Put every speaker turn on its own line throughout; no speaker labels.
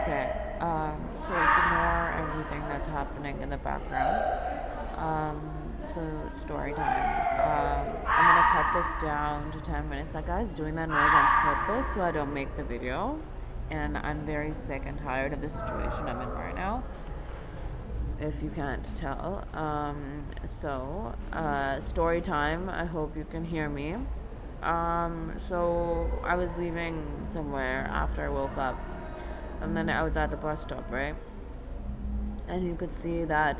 Okay. So ignore everything that's happening in the background. Um, so story time. I'm gonna cut this down to 10 minutes. That guy's doing that noise on purpose so I don't make the video. And I'm very sick and tired of the situation I'm in right now, if you can't tell. Story time. I hope you can hear me. So I was leaving somewhere after I woke up, and then I was at the bus stop, right? And you could see that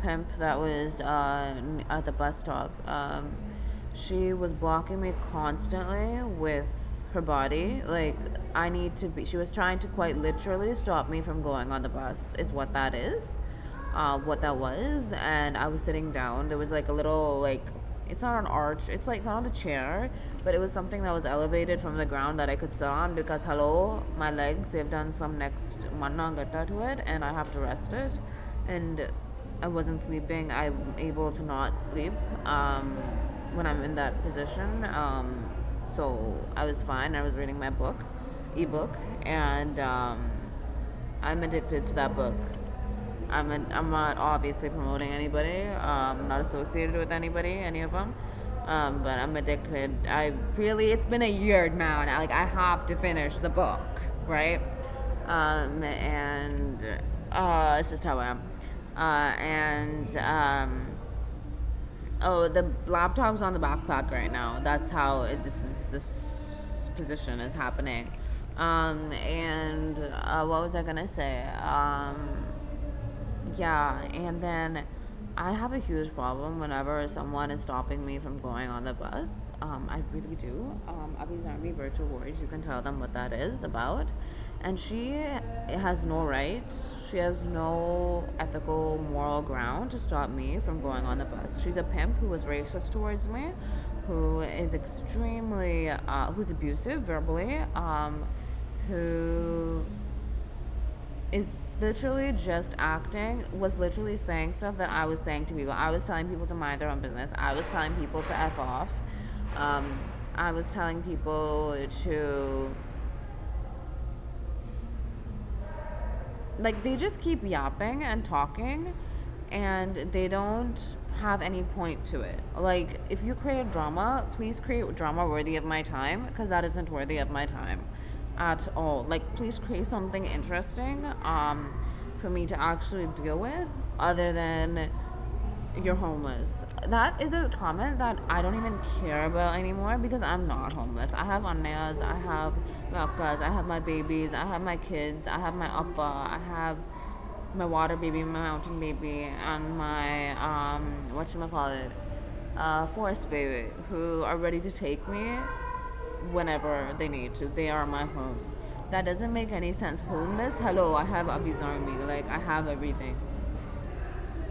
pimp that was at the bus stop. She was blocking me constantly with her body. Like, I need to be. She was trying to quite literally stop me from going on the bus, is what that is. What that was. And I was sitting down. There was like a little, like, it's not an arch, it's like, it's not a chair, but it was something that was elevated from the ground that I could sit on because, hello, my legs, they've done some next manna gatta to it, and I have to rest it. And I wasn't sleeping. I'm able to not sleep when I'm in that position. So I was fine. I was reading my ebook, and I'm addicted to that book. I'm not obviously promoting anybody. I'm not associated with anybody, any of them. But I'm addicted. It's been a year, man. I have to finish the book, right? And it's just how I am. Oh, the laptop's on the backpack right now. That's how this position is happening. What was I gonna say? Yeah, and then I have a huge problem whenever someone is stopping me from going on the bus. I really do. Abhi's Army virtual words, you can tell them what that is about. And she has no right, she has no ethical, moral ground to stop me from going on the bus. She's a pimp who was racist towards me, who is who's abusive verbally, who is literally just was literally saying stuff that I was saying to people. I was telling people to mind their own business. I was telling people to F off. I was telling people to, like, they just keep yapping and talking, and they don't have any point to it. Like, if you create drama, please create drama worthy of my time, because that isn't worthy of my time at all. Like, please create something interesting for me to actually deal with, other than you're homeless. That is a comment that I don't even care about anymore, because I'm not homeless. I have annayas, I have lakas, I have my babies, I have my kids, I have my appa, I have my water baby, my mountain baby, and my whatchamacallit, forest baby, who are ready to take me whenever they need to. They are my home. That doesn't make any sense. Homeless? Hello, I have Abhi's Army. Like, I have everything.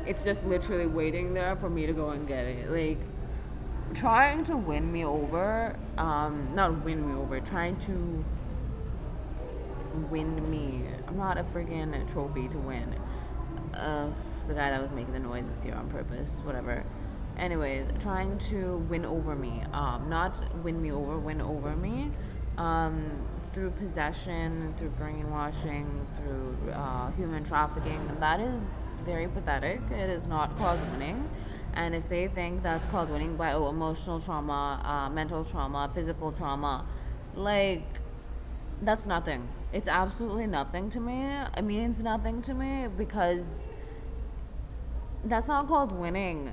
It's just literally waiting there for me to go and get it. Like, trying to win me over, not win me over, trying to win me. I'm not a friggin' trophy to win. The guy that was making the noises here on purpose, whatever. Anyways, trying to win over me. Not win me over, win over me. Through possession, through brainwashing, through human trafficking. That is very pathetic. It is not called winning. And if they think that's called winning by emotional trauma, mental trauma, physical trauma, like, that's nothing. It's absolutely nothing to me. It means nothing to me, because that's not called winning.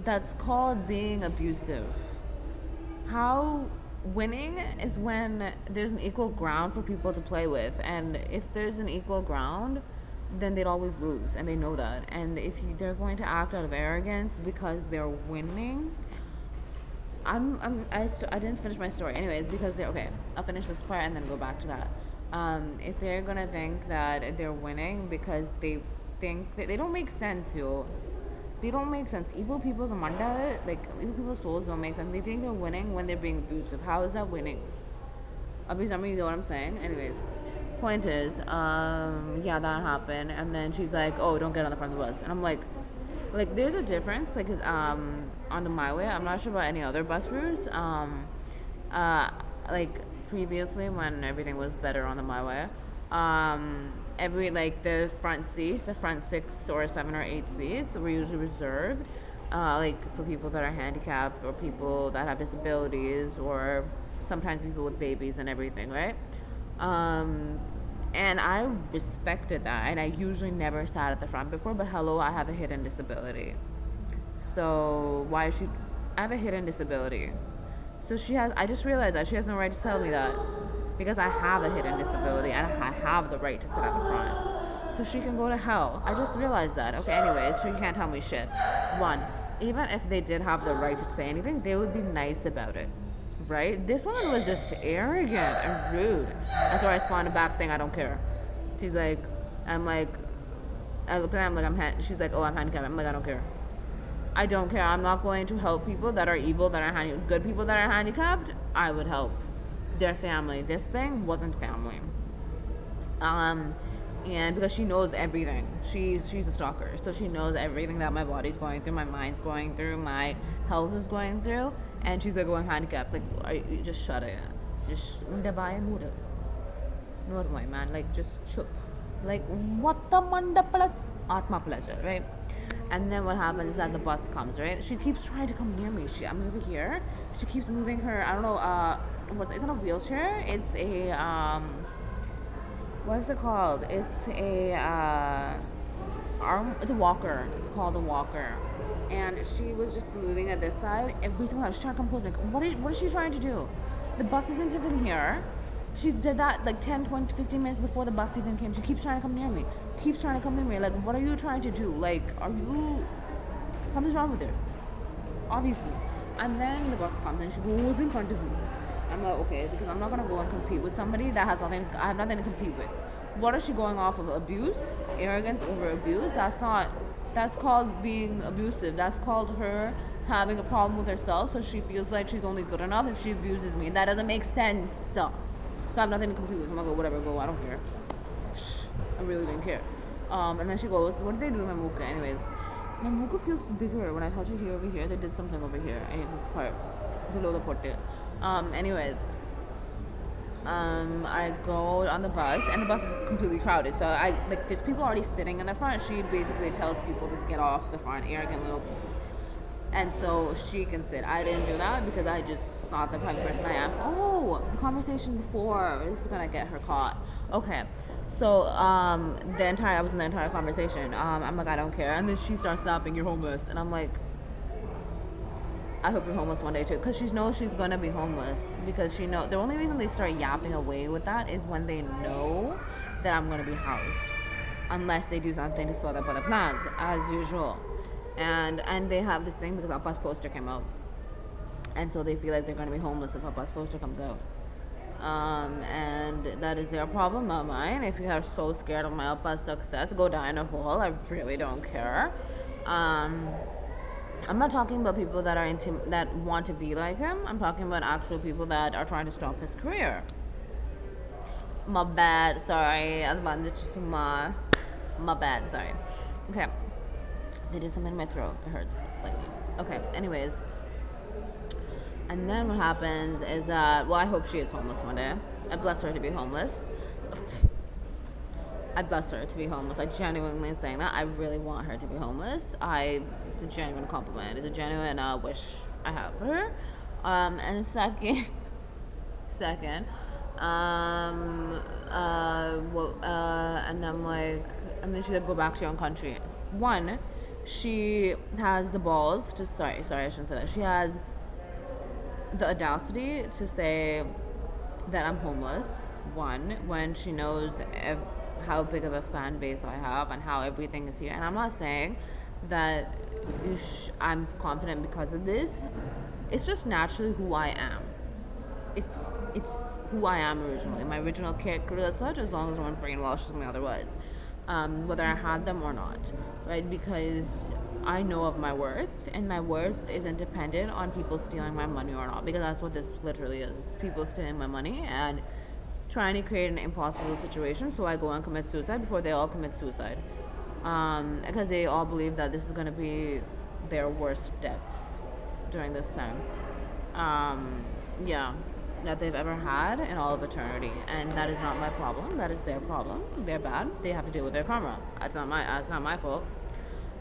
That's called being abusive. How winning is when there's an equal ground for people to play with, and if there's an equal ground, then they'd always lose, and they know that. And if they're going to act out of arrogance because they're winning, I didn't finish my story. Anyways, because they're okay. I'll finish this part and then go back to that. If they're gonna think that they're winning because they think that they don't make sense, yo. They don't make sense. Evil people's manda, like, evil people's souls don't make sense. They think they're winning when they're being abusive. How is that winning? Obviously, you know what I'm saying. Anyways, point is, yeah, that happened, and then she's like, "Oh, don't get on the front of the bus," and I'm like, there's a difference, like, on the my way. I'm not sure about any other bus routes. like previously when everything was better on the my way, every like the front seats, the front 6 or 7 or 8 seats were usually reserved, like for people that are handicapped or people that have disabilities or sometimes people with babies and everything, right? Um, and I respected that, and I usually never sat at the front before. But hello, I have a hidden disability. So why is she? I have a hidden disability. So she has. I just realized that she has no right to tell me that because I have a hidden disability and I have the right to sit at the front. So she can go to hell. I just realized that. Okay. Anyways, she can't tell me shit. One, even if they did have the right to say anything, they would be nice about it, right? This woman was just arrogant and rude. That's why I responded back saying I don't care. She's like, I'm like, I looked at her, I'm like, she's like, oh, I'm handicapped. I'm like, I don't care. I don't care. I'm not going to help people that are evil, that are good people that are handicapped. I would help their family. This thing wasn't family. Um, and because she knows everything, she's a stalker, so she knows everything that my body's going through, my mind's going through, my health is going through, and she's like, "Oh, I'm handicapped." Like, you just shut it. Just normal man. Like, just chup. Like, what the mandapala atma pleasure, right? And then what happens is that the bus comes, right? She keeps trying to come near me. I'm over here. She keeps moving her. I don't know. It's not a wheelchair. It's a What is it called? It's a arm. It's a walker. It's called a walker. And she was just moving at this side. Every time I was trying to come closer. What is she trying to do? The bus isn't even here. She did that like 10, 20, 15 minutes before the bus even came. She keeps trying to come near me. Keeps trying to come near me. Like, what are you trying to do? Like, something's wrong with her. Obviously. And then the bus comes and she goes in front of me. I'm like, okay, because I'm not gonna go and compete with somebody that has nothing. I have nothing to compete with. What is she going off of? Abuse, arrogance over abuse. That's not. That's called being abusive. That's called her having a problem with herself. So she feels like she's only good enough if she abuses me. That doesn't make sense. So I have nothing to compete with. I'm gonna go whatever. Go. I don't care. I really didn't care. And then she goes, what did they do to my muka? Anyways, my muka feels bigger. When I touch it here over here, they did something over here. I need this part below the porte. Anyways, I go on the bus, and the bus is completely crowded. So there's people already sitting in the front. She basically tells people to get off the front, arrogant little. And so she can sit. I didn't do that because I just not the type of person I am. Oh, the conversation before. This is gonna get her caught. Okay. So I was in the entire conversation. I'm like, I don't care. And then she starts stopping, you're homeless. And I'm like, I hope you're homeless one day too. Because she knows she's gonna be homeless. Because the only reason they start yapping away with that is when they know that I'm gonna be housed. Unless they do something to sort out other plans, as usual. And they have this thing because our bus poster came out. And so they feel like they're going to be homeless if a bus poster comes out. And that is their problem, not mine. If you are so scared of my bus success, go die in a hole. I really don't care. I'm not talking about people that are that want to be like him. I'm talking about actual people that are trying to stop his career. My bad, sorry. My bad, sorry. Okay. They did something in my throat. It hurts slightly. Okay, anyways. And then what happens is that, well, I hope she is homeless one day. I bless her to be homeless. I bless her to be homeless. I genuinely saying that. I really want her to be homeless. It's a genuine compliment. It's a genuine wish I have for her. And second, and I'm like, and then she's like, go back to your own country. One, she has the balls to, sorry, I shouldn't say that. She has the audacity to say that I'm homeless, one, when she knows how big of a fan base I have and how everything is here. And I'm not saying that I'm confident because of this. It's just naturally who I am. It's who I am originally. My original character as such, as long as no one brainwashes me otherwise. Whether I had them or not, right? Because I know of my worth, and my worth isn't dependent on people stealing my money or not, because that's what this literally is. People stealing my money and trying to create an impossible situation so I go and commit suicide before they all commit suicide. Because they all believe that this is going to be their worst deaths during this time. Yeah. that they've ever had in all of eternity, and that is not my problem. That is their problem. They're bad. They have to deal with their karma. That's not my fault.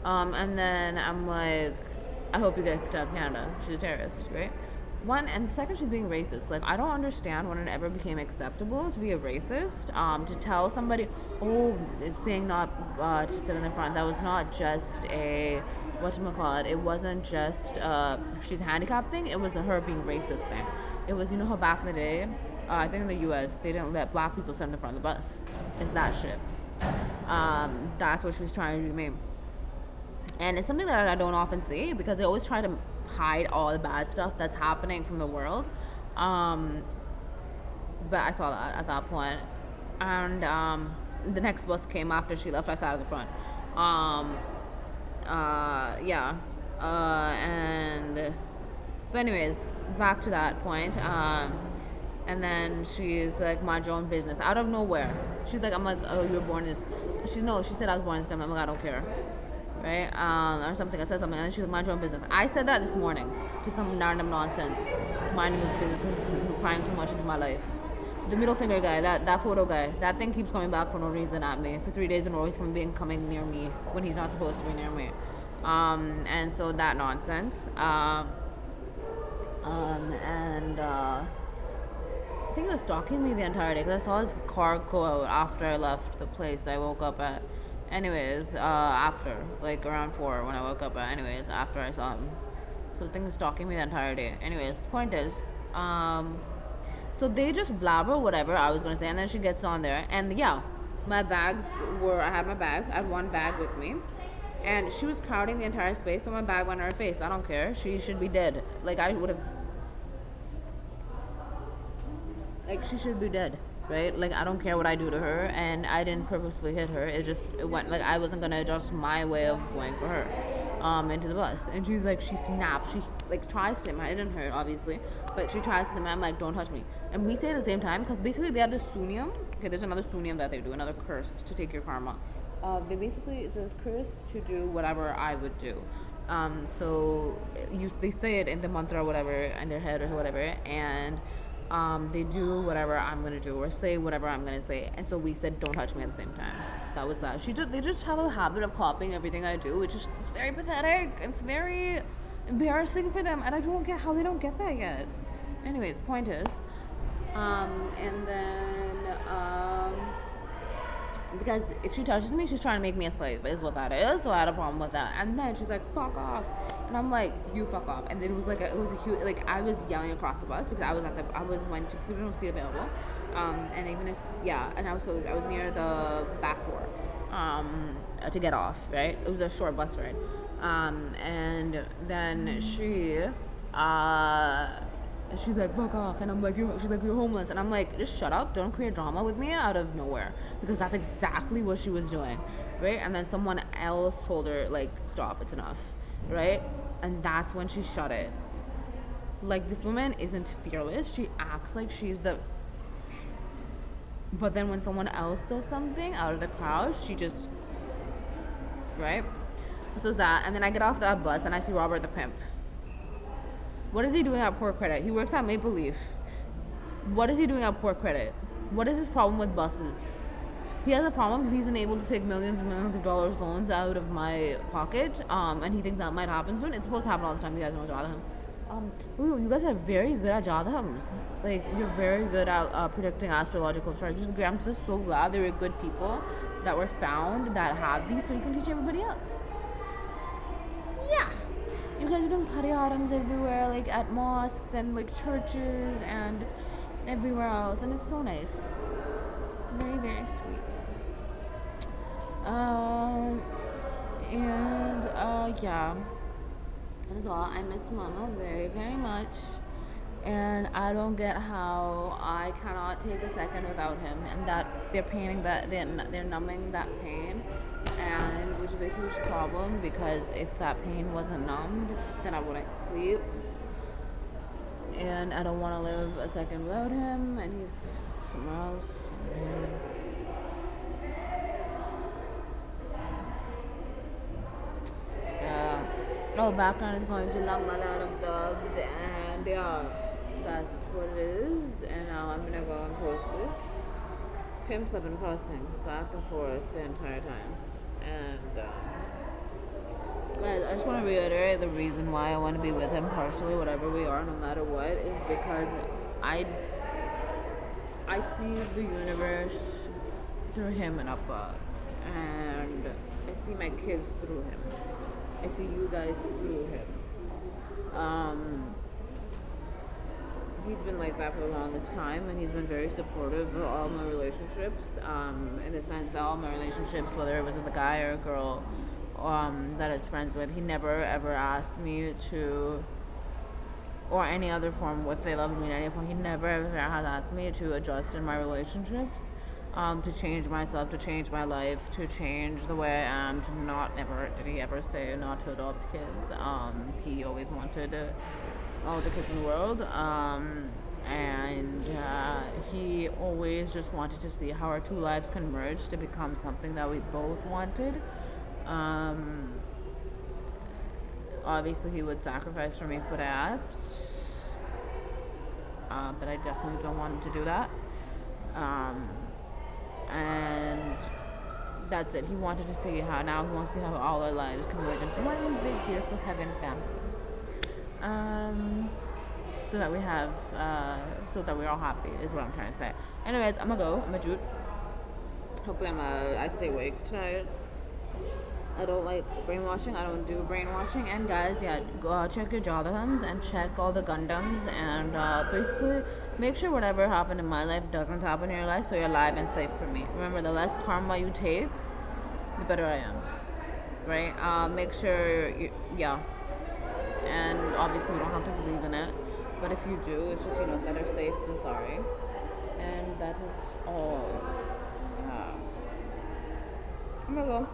And then I'm like, I hope you get kicked out of Canada. She's a terrorist, right? One, and second, she's being racist. Like, I don't understand when it ever became acceptable to be a racist. To tell somebody, oh, it's saying not to sit in the front. That was not just a whatchamacallit. It wasn't just she's handicapped thing. It was a her being racist thing. It was, you know how back in the day, I think in the U.S. they didn't let black people sit in the front of the bus. It's that shit. That's what she was trying to do to me. And it's something that I don't often see because they always try to hide all the bad stuff that's happening from the world. But I saw that at that point. And the next bus came after she left. I sat at the front. Yeah. And but anyways, back to that point. And then she's like, mind your own business out of nowhere. She's like, I'm like, oh, you were born in this. She said I was born in this country. I'm like, I don't care, right? Or something. I said something, and then she was, mind your own business. I said that this morning to some random nonsense, minding his business because he's prying too much into my life. The middle finger guy, that photo guy, that thing keeps coming back for no reason at me. For 3 days in a row, he's coming near me when he's not supposed to be near me. And so that nonsense. And I think he was stalking me the entire day because I saw his car go out after I left the place I woke up at. Anyways, after, like around 4 when I woke up at. Anyways, after I saw him. So the thing was stalking me the entire day. Anyways, the point is, so they just blabber whatever I was gonna say, and then she gets on there, and yeah, my bags were. I had my bag. I had one bag with me, and she was crowding the entire space, so my bag went in her face. I don't care. She should be dead. Like I would have. Like she should be dead, right? Like I don't care what I do to her, and I didn't purposely hit her. It went like I wasn't gonna adjust my way of going for her, into the bus. And she's like, she snapped. She like tries to. I didn't hurt obviously, but she tries to. I'm like, don't touch me. And we say at the same time because basically they have this sunyam. Okay, there's another sunyam that they do, another curse to take your karma. They basically it's a curse to do whatever I would do. So they say it in the mantra or whatever in their head or whatever, and they do whatever I'm gonna do or say whatever I'm gonna say, and so we said don't touch me at the same time. That was that. They just have a habit of copying everything I do, which is very pathetic. It's very embarrassing for them, and I don't get how they don't get that yet. Anyways, point is, and then because if she touches me, she's trying to make me a slave, is what that is. So I had a problem with that. And then she's like, "Fuck off," and I'm like, "You fuck off." And it was a huge, like I was yelling across the bus because I went to there's no seat available, and even if and I was near the back door, to get off. Right, it was a short bus ride, and then she's like, fuck off. And I'm like, she's like, you're homeless. And I'm like, just shut up. Don't create drama with me out of nowhere. Because that's exactly what she was doing. Right? And then someone else told her, like, stop, it's enough. Right? And that's when she shut it. Like, this woman isn't fearless. She acts like she's the... But then when someone else says something out of the crowd, she just... Right? So that. And then I get off that bus and I see Robert the pimp. What is he doing at Poor Credit? He works at Maple Leaf. What is he doing at Poor Credit? What is his problem with buses? He has a problem if he's unable to take millions and millions of dollars loans out of my pocket, and he thinks that might happen soon. It's supposed to happen all the time. You guys know Jadaham. Ooh, you guys are very good at Jadahams. Like, you're very good at predicting astrological charts. I'm just so glad there were good people that were found that have these so you can teach everybody else. Yeah. You guys are doing pariyarams everywhere, like at mosques and like churches and everywhere else, and it's so nice. It's very, very sweet. Yeah, that is all. I miss Mama very, very much, and I don't get how I cannot take a second without him, and that they're numbing that pain. And which is a huge problem because if that pain wasn't numbed, then I wouldn't sleep. And I don't want to live a second without him, and he's somewhere else. Yeah. Oh, background is going to love my lot of dogs, and yeah, that's what it is. And now I'm gonna go and post this. Pimps have been posting back and forth the entire time. And guys, I just want to reiterate the reason why I want to be with him partially, whatever we are, no matter what, is because I I see the universe through him and above, and I see my kids through him. I see you guys through him. He's been like that for the longest time, and he's been very supportive of all my relationships. In the sense that all my relationships, whether it was with a guy or a girl, that I was friends with, he never ever asked me to, or any other form, if they love me in any form, he never ever has asked me to adjust in my relationships, to change myself, to change my life, to change the way I am, to not, never did he ever say not to adopt kids. He always wanted all the kids in the world, and he always just wanted to see how our two lives can merge to become something that we both wanted. Obviously, he would sacrifice for me if what I asked, but I definitely don't want him to do that. And that's it. He wanted to see how, now he wants to see how all our lives converge into one big, beautiful heaven family. So that we have, so that we're all happy is what I'm trying to say. Anyways, I'm gonna go. I'm a Jude. Hopefully, I stay awake tonight. I don't like brainwashing. I don't do brainwashing. And guys, yeah, go check your Jothams and check all the Gundams, and basically make sure whatever happened in my life doesn't happen in your life, so you're alive and safe for me. Remember, the less karma you take, the better I am. Right? Make sure, yeah. And obviously, you don't have to believe in it, but if you do, it's just, better safe than sorry. And that is all. I'm gonna go.